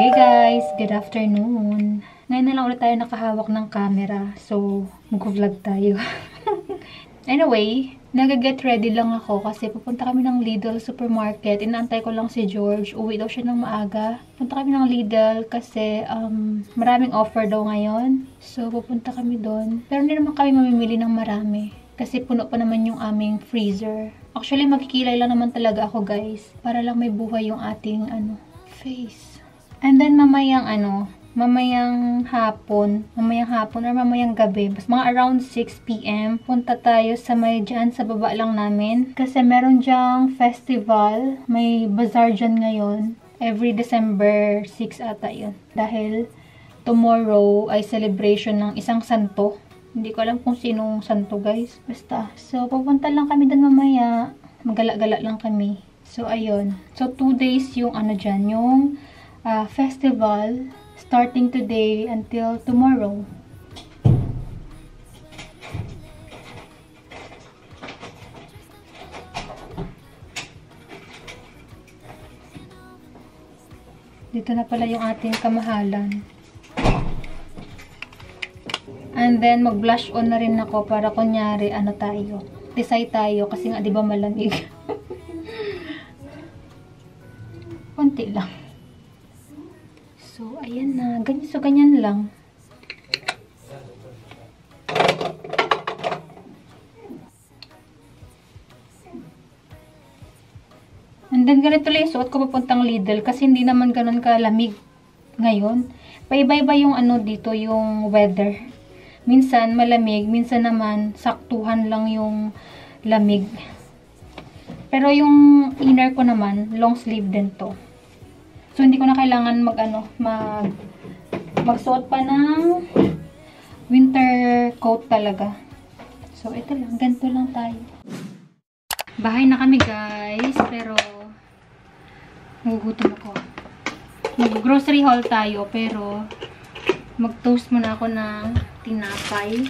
Hey guys! Good afternoon! Ngayon na lang ulit tayo nakahawak ng camera. So, mag-vlog tayo. Anyway, nag-get ready lang ako kasi pupunta kami ng Lidl supermarket. Inaantay ko lang si George. Uwi daw siya ng maaga. Pupunta kami ng Lidl kasi maraming offer daw ngayon. So, pupunta kami doon. Pero hindi naman kami mamimili ng marami. Kasi puno pa naman yung aming freezer. Actually, magkikilay lang naman talaga ako guys. Para lang may buhay yung ating face. And then mamayang hapon or mamayang gabi, mas mga around 6 PM, punta tayo sa may dyan, sa baba lang namin. Kasi meron dyang festival, may bazaar dyan ngayon. Every December 6 ata yun. Dahil tomorrow ay celebration ng isang santo. Hindi ko alam kung sinong santo guys. Basta. So, pupunta lang kami dun mamaya. Magala-gala lang kami. So, ayun. So, 2 days yung dyan, yung festival starting today until tomorrow. Dito na pala yung ating kamahalan. And then mag-blush on na rin ako para kunyari tayo. Decide tayo kasi nga 'di ba malamig. Konti lang. So, ayan na. Ganyan lang. And then, ganito lang yung suot ko papuntang Lidl kasi hindi naman ganun kalamig ngayon. Paiba-iba yung dito, yung weather. Minsan malamig, minsan naman saktuhan lang yung lamig. Pero yung inner ko naman, long sleeve din to. So, hindi ko na kailangan magsuot pa ng winter coat talaga. So, ito lang. Ganito lang tayo. Bahay na kami, guys. Pero, nagugutom ako. Mag-grocery haul tayo. Pero, mag-toast muna ako ng tinapay.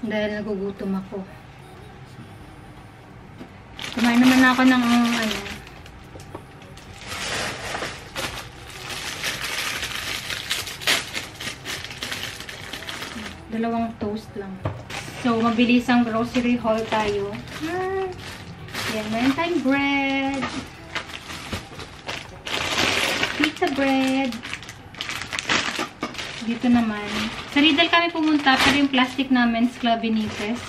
Dahil nagugutom ako. Kumain naman ako ng dalawang toast lang. So, mabilis ang grocery haul tayo. Yan, meron tayong bread. Pizza bread. Dito naman. Sa Lidl kami pumunta, pero yung plastic namin, Club Benitez.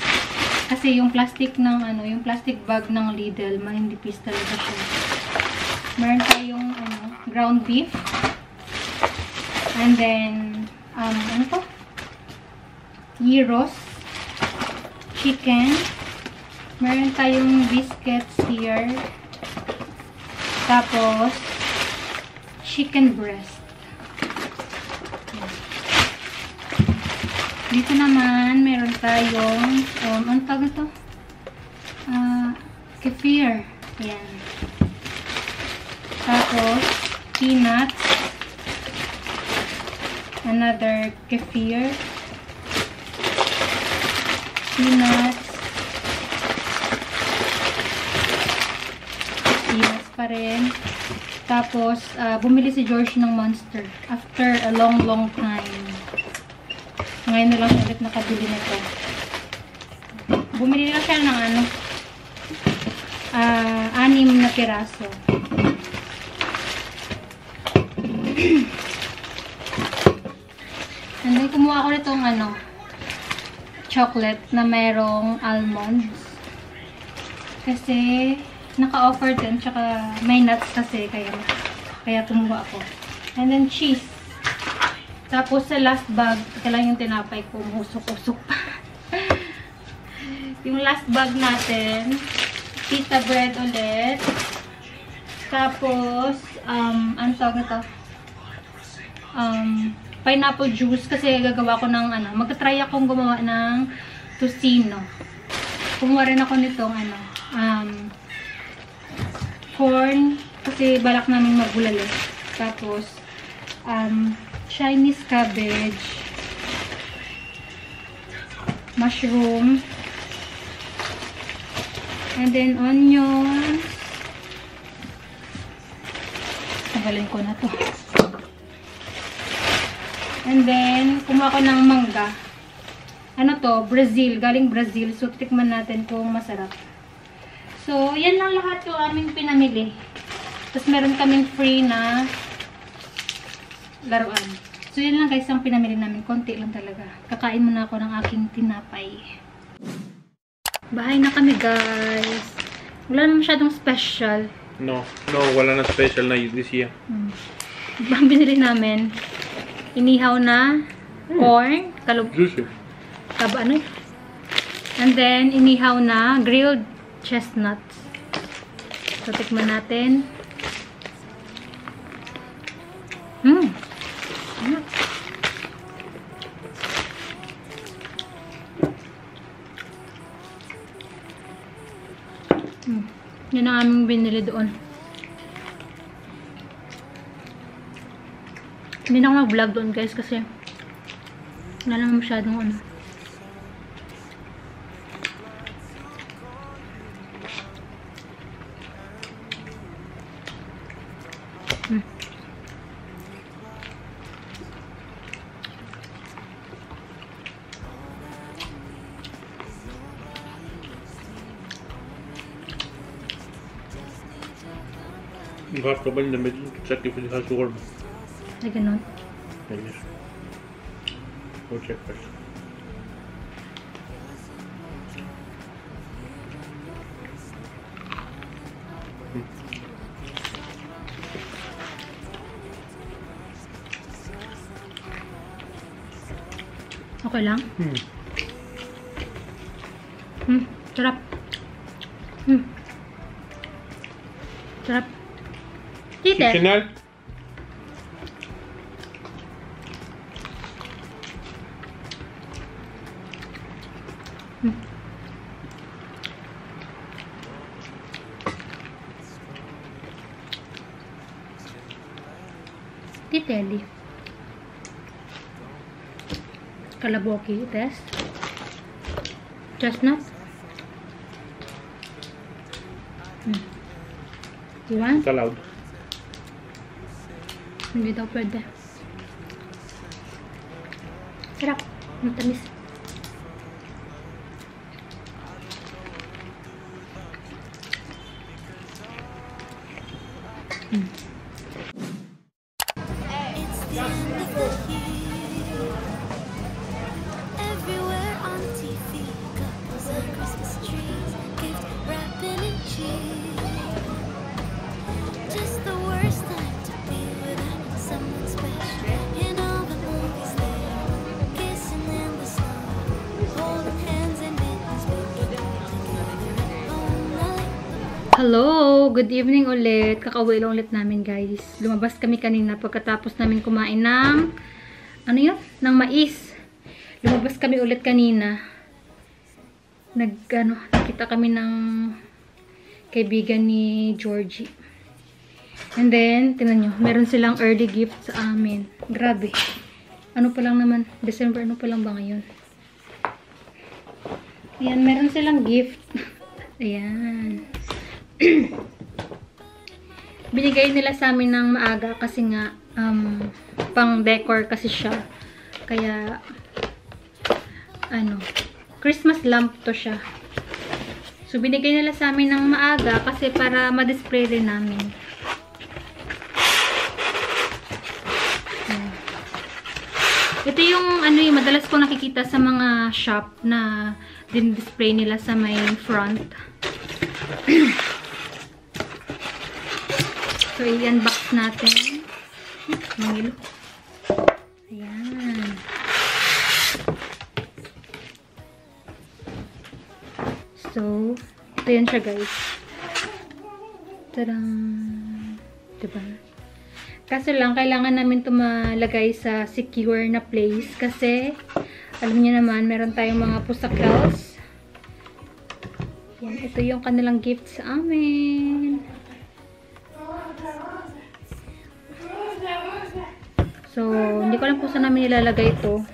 Kasi yung plastic ng yung plastic bag ng Lidl, manindipis talaga siya. Meron tayong ground beef. And then, ano to? Gyros, chicken, meron tayong biscuits here, tapos chicken breast. Dito naman meron tayong ano tawag ito? Kefir. Yan. Tapos peanuts, another kefir, peanuts pa rin. Tapos, bumili si George ng Monster. After a long time. Ngayon na lang ulit nakabili nito. Bumili lang siya ng 6 na piraso. And then, kumuha ko nitong chocolate na merong almonds. Kasi, naka-offer din. Tsaka, may nuts kasi. Kaya kumuha ako. And then, cheese. Tapos, sa last bag, ito lang yung tinapay ko. Musok-usok pa. Yung last bag natin, pita bread ulit. Tapos, ano tawag ito? Pineapple juice kasi gagawa ko ng magta-try akong gumawa ng tocino. Kumuha rin ako nitong corn kasi balak namin magbulalo. Tapos Chinese cabbage, mushroom, and then onions, tanggalin ko na to. And then, kumuha ko ng mangga. Ano to? Brazil. Galing Brazil. So, tikman natin kung masarap. So, yan lang lahat yung aming pinamili. Tapos, meron kaming free na laruan. So, yan lang guys ang pinamili namin. Konti lang talaga. Kakain muna ako ng aking tinapay. Bahay na kami guys. Wala naman masyadong special. No, wala na special na this year. Ang binili namin, inihaw na corn, Juicy. ano? And then, inihaw na grilled chestnuts. So, tikman natin. Yan ang aming binili doon. Hindi na ako mag-vlog doon guys kasi wala naman masyadong ano. You have to open in the middle to check if it has sugar. Ay, ganun. Yes. Go check first. Okay lang? Sarap. Sarap. Tite. Chanel? Titelli. Kalaboki test. Chestnut. You want? It's allowed. Hindi daw pwede. Sarap. Matamis. Everywhere on TV, couples and Christmas trees, gift wrapping and cheese. Just the worst time to be without someone special. In all the movies there, kissing in the snow, holding hands and mittens, baby, together at home. Hello! Good evening ulit. Kakauwi lang ulit namin guys. Lumabas kami kanina pagkatapos namin kumain ng ano yun? Ng mais. Lumabas kami ulit kanina. Nakita kami ng kaibigan ni Georgie. And then, tingnan nyo, meron silang early gift sa amin. Grabe. Ano pa lang naman, December, ano pa lang ba ngayon? Ayan, meron silang gift. Ayan. Binigay nila sa amin ng maaga kasi nga pang decor kasi siya. Kaya Christmas lamp to siya. So binigay nila sa amin ng maaga kasi para ma-display rin namin. Ayan. Ito yung madalas ko nakikita sa mga shop na din-display nila sa may front. So, i-unbox natin. Mangilo. Ayan. So, ito yan siya guys. Tadang! Diba? Kaso lang, kailangan namin ito malagay sa secure na place kasi, alam niyo naman, meron tayong mga pusakals. Yan, ito yung kanilang gift sa amin. So, hindi ko alam kung saan namin ilalagay ito.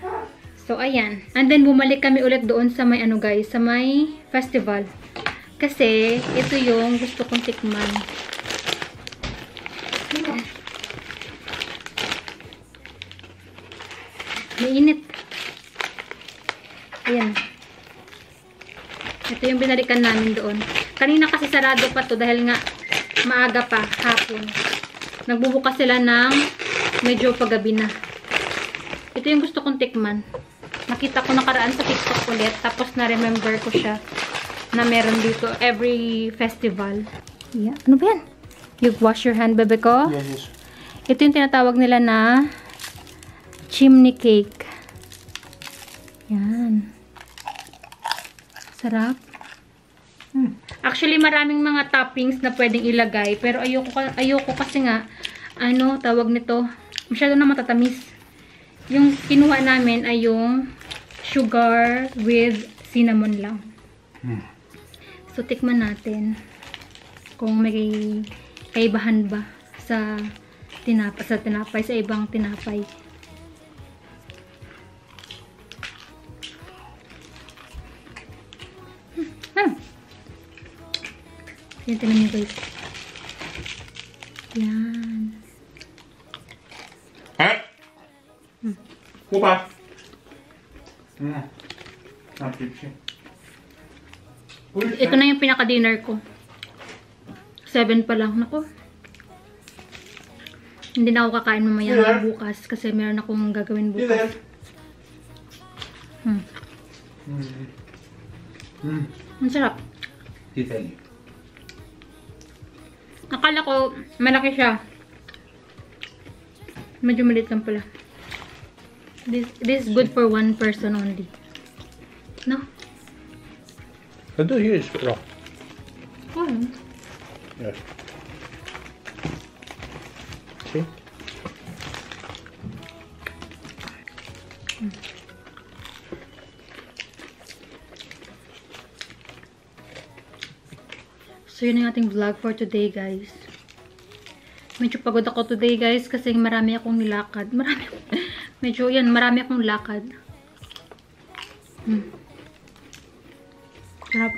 So, ayan. And then, bumalik kami ulit doon sa may guys, sa may festival. Kasi, ito yung gusto kong tikman. Mainit. Ayan. Ito yung binalikan namin doon. Kanina kasi sarado pa to dahil nga maaga pa, hapon. Nagbubukas sila ng medyo paggabi na. Ito yung gusto kong tikman. Nakita ko nakaraan sa TikTok ulit. Tapos na-remember ko siya na meron dito every festival. Yeah. Ano ba yan? You wash your hand, bebe ko? Yes, yes. Ito yung tinatawag nila na chimney cake. Yan. Sarap. Actually, maraming mga toppings na pwedeng ilagay. Pero ayoko kasi nga, ano, tawag nito, masyado na matatamis. Yung kinuha namin ay yung sugar with cinnamon lang. So, tikman natin kung may kaibahan ba sa tinapay, sa ibang tinapay. Yan, tinan niyo guys. Yan. Ha? Upa. Ito na yung pinaka-dinner ko. 7 pa lang. Naku. Hindi na ako kakain mamaya bukas kasi meron akong gagawin bukas. Ang sarap. Akala ko malaki siya. Medyo maliit lang pala. This is good for one person only. No? The dough here is raw. Yes. See? So, yun ang ating vlog for today, guys. Medyo pagod ako today, guys, kasi marami akong nilakad. Marami akong lakad. Sarap.